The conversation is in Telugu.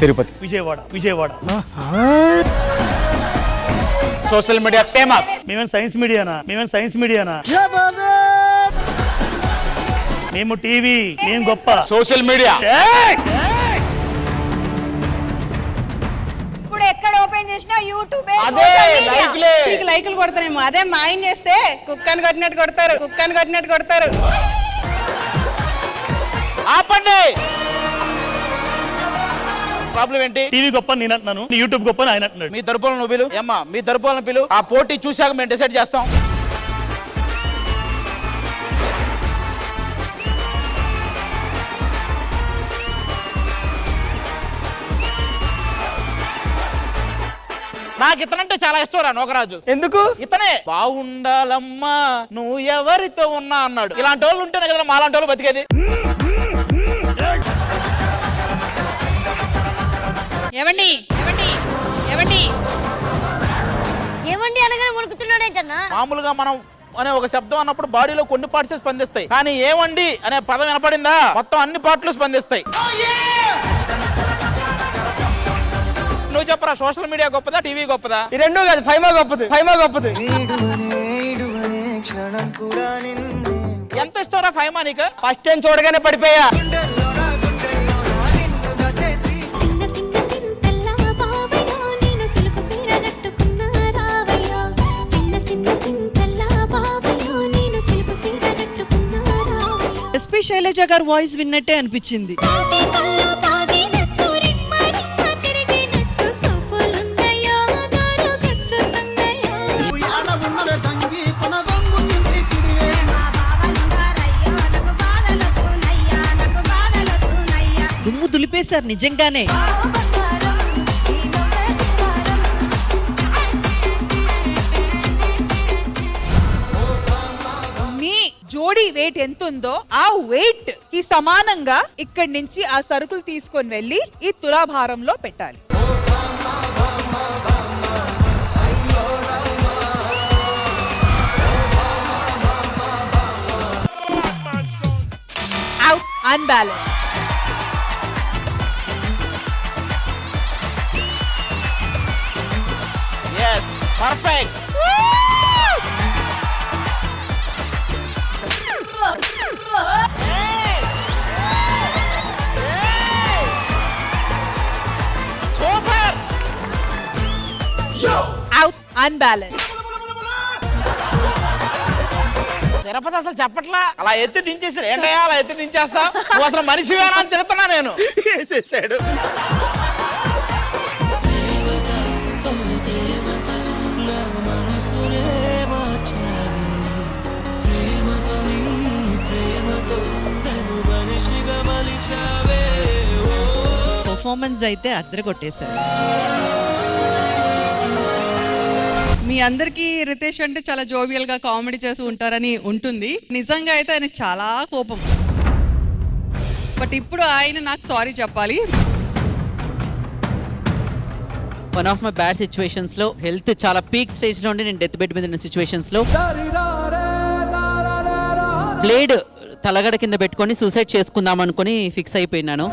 Tirupati. Vijayawada. Social media famous. మేమేం సైన్స్ మీడియానా? మేము టీవీ. మేము గొప్ప. Social media. ఇప్పుడు ఎక్కడ ఓపెన్ చేసినా యూట్యూబ్. అదే లైకులు కొడతారేమో. అదే మాయం చేస్తే కుక్కని కొట్టినట్టు కొడతారు. ఆపండి. ప్రాబ్లం ఏంటి? టీవీ గొప్ప నేను అంటున్నాను, యూట్యూబ్ గొప్ప ఆయన అంటున్నాడు. మీ తరపులను నువ్వు పిలు. ఏమ్మా మీ తరపులను పిలు. ఆ పోటీ చూశాక మేము డిసైడ్ చేస్తాం. నాకు ఇతనంటే చాలా ఇష్టం రా నోకరాజు. ఎందుకు? ఇతనే బాగుండాలమ్మా నువ్వు ఎవరితో ఉన్నా అన్నాడు. ఇలాంటి వాళ్ళు ఉంటేనే కదా మాలాంటి వాళ్ళు బతికేది. ఏమండి అనగానే వణుకుతున్నాడేంటన్నా? మామూలుగా మనం అనే ఒక శబ్దం అన్నప్పుడు బాడీలో కొన్ని పార్ట్స్ స్పందిస్తాయి, కానీ ఏమండి అనే పదం వినపడిందా మొత్తం అన్ని పార్ట్లు స్పందిస్తాయి. నువ్వు చెప్పరా, సోషల్ మీడియా గొప్పదా టీవీ గొప్పదా? ఈ రెండూ కాదు, ఫైమా గొప్పది. ఎంత ఇష్టంరా ఫైమా నీకు? ఫస్ట్ టైం చూడగానే పడిపోయా. ఎస్పీ శైలజ గారు వాయిస్ విన్నట్టే అనిపించింది. దుమ్ము దులిపేశారు నిజంగానే. జోడీ వెయిట్ ఎంత ఉందో ఆ వెయిట్ కి సమానంగా ఇక్కడి నుంచి ఆ సరుకులు తీసుకొని వెళ్ళి ఈ తులాభారంలో పెట్టాలి. Out, unbalance. yes perfect. Out, unbalance. Tirupati అసలు చెప్పట్లా, అలా ఎత్తి దించేసాడు. ఏంటయ్యా అలా ఎత్తి దించేస్తా, నువ్వు అసలు మనిషివేనా అని తిడుతున్నా నేను. వేసేసాడు. పర్ఫార్మెన్స్ అయితే అద్దరగొట్టేశారు. మీ అందరికీ రితేష్ అంటే చాలా జోవియల్ గా కామెడీ చేస్తూ ఉంటారని ఉంటుంది. నిజంగా అయితే ఆయన చాలా కోపం. బట్ ఇప్పుడు ఆయన నాకు సారీ చెప్పాలి. One of my bad situations లో, హెల్త్ చాలా పీక్ స్టేజ్ లో ఉండి నేను డెత్ బెడ్ మీద ఉన్న సిచ్యువేషన్స్ లో బ్లేడ్ తలగడ కింద పెట్టుకొని సూసైడ్ చేసుకుందాం అనుకుని ఫిక్స్ అయిపోయినాను.